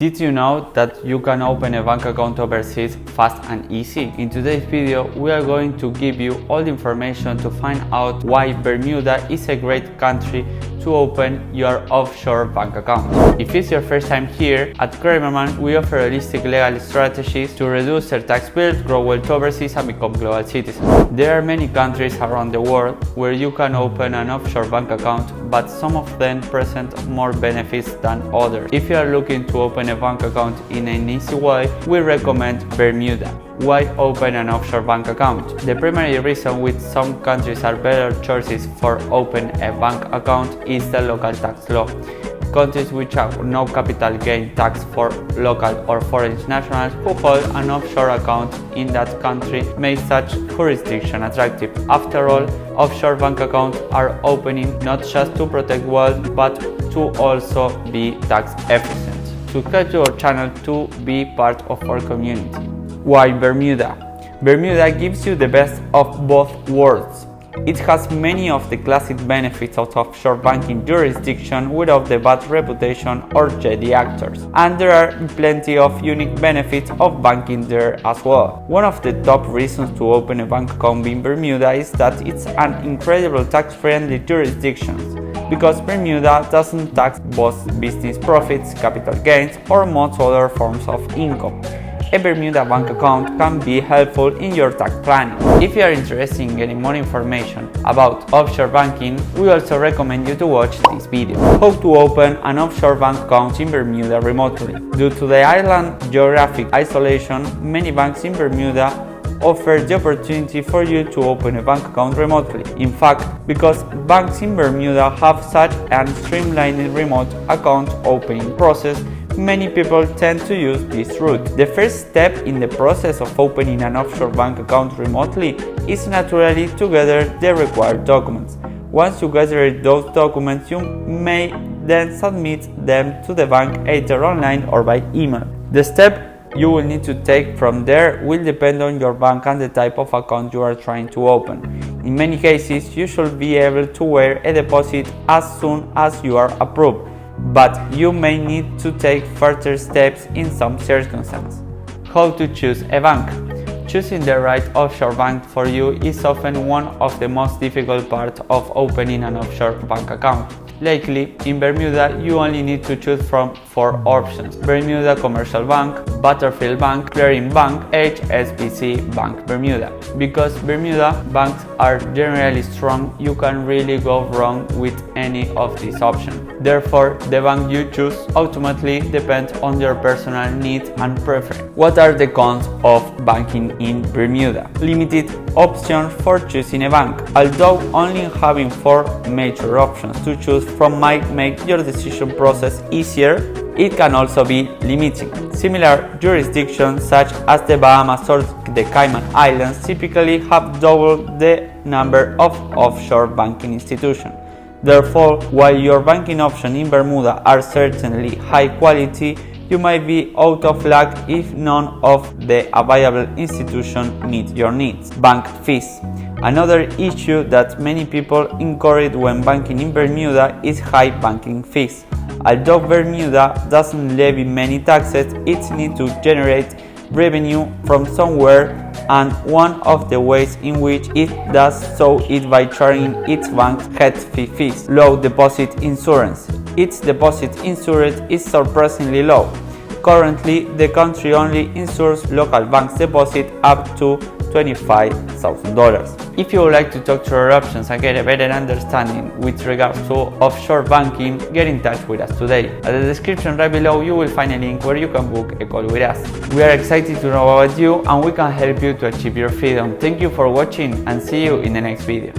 Did you know that you can open a bank account overseas fast and easy? In today's video, we are going to give you all the information to find out why Bermuda is a great country to open your offshore bank account. If it's your first time here, at Creimerman we offer holistic legal strategies to reduce their tax bills, grow wealth overseas and become global citizens. There are many countries around the world where you can open an offshore bank account, but some of them present more benefits than others. If you are looking to open a bank account in an easy way, we recommend Bermuda. Why open an offshore bank account? The primary reason which some countries are better choices for open a bank account is the local tax law. Countries which have no capital gain tax for local or foreign nationals who hold an offshore account in that country make such jurisdiction attractive. After all, offshore bank accounts are opening not just to protect wealth but to also be tax efficient. Subscribe to our channel to be part of our community. Why Bermuda? Bermuda gives you the best of both worlds. It has many of the classic benefits of offshore banking jurisdiction without the bad reputation or shady actors. And there are plenty of unique benefits of banking there as well. One of the top reasons to open a bank account in Bermuda is that it's an incredible tax-friendly jurisdiction, because Bermuda doesn't tax both business profits, capital gains, or most other forms of income. A Bermuda bank account can be helpful in your tax planning. If you are interested in getting more information about offshore banking, we also recommend you to watch this video. How to open an offshore bank account in Bermuda remotely. Due to the island geographic isolation, many banks in Bermuda offer the opportunity for you to open a bank account remotely. In fact, because banks in Bermuda have such a streamlined remote account opening process, many people tend to use this route. The first step in the process of opening an offshore bank account remotely is naturally to gather the required documents. Once you gather those documents, you may then submit them to the bank either online or by email. The step you will need to take from there will depend on your bank and the type of account you are trying to open. In many cases, you should be able to wire a deposit as soon as you are approved, but you may need to take further steps in some circumstances. How to choose a bank? Choosing the right offshore bank for you is often one of the most difficult parts of opening an offshore bank account. Lately, in Bermuda, you only need to choose from 4 options: Bermuda Commercial Bank, Butterfield Bank, Clearing Bank, HSBC Bank Bermuda. Because Bermuda banks are generally strong, you can really go wrong with any of these options. Therefore, the bank you choose ultimately depends on your personal needs and preference. What are the cons of banking in Bermuda? Limited options for choosing a bank. Although only having 4 major options to choose from might make your decision process easier, it can also be limiting. Similar jurisdictions such as the Bahamas or the Cayman Islands typically have double the number of offshore banking institutions. Therefore, while your banking options in Bermuda are certainly high quality, you might be out of luck if none of the available institutions meet your needs. Bank fees. Another issue that many people incur when banking in Bermuda is high banking fees. Although Bermuda doesn't levy many taxes, it needs to generate revenue from somewhere, and one of the ways in which it does so is by charging its banks head fees. Low deposit insurance. Its deposit insurance is surprisingly low. Currently, the country only insures local banks' deposit up to $25,000. If you would like to talk through our options and get a better understanding with regards to offshore banking, get in touch with us today. At the description right below, you will find a link where you can book a call with us. We are excited to know about you and we can help you to achieve your freedom. Thank you for watching and see you in the next video.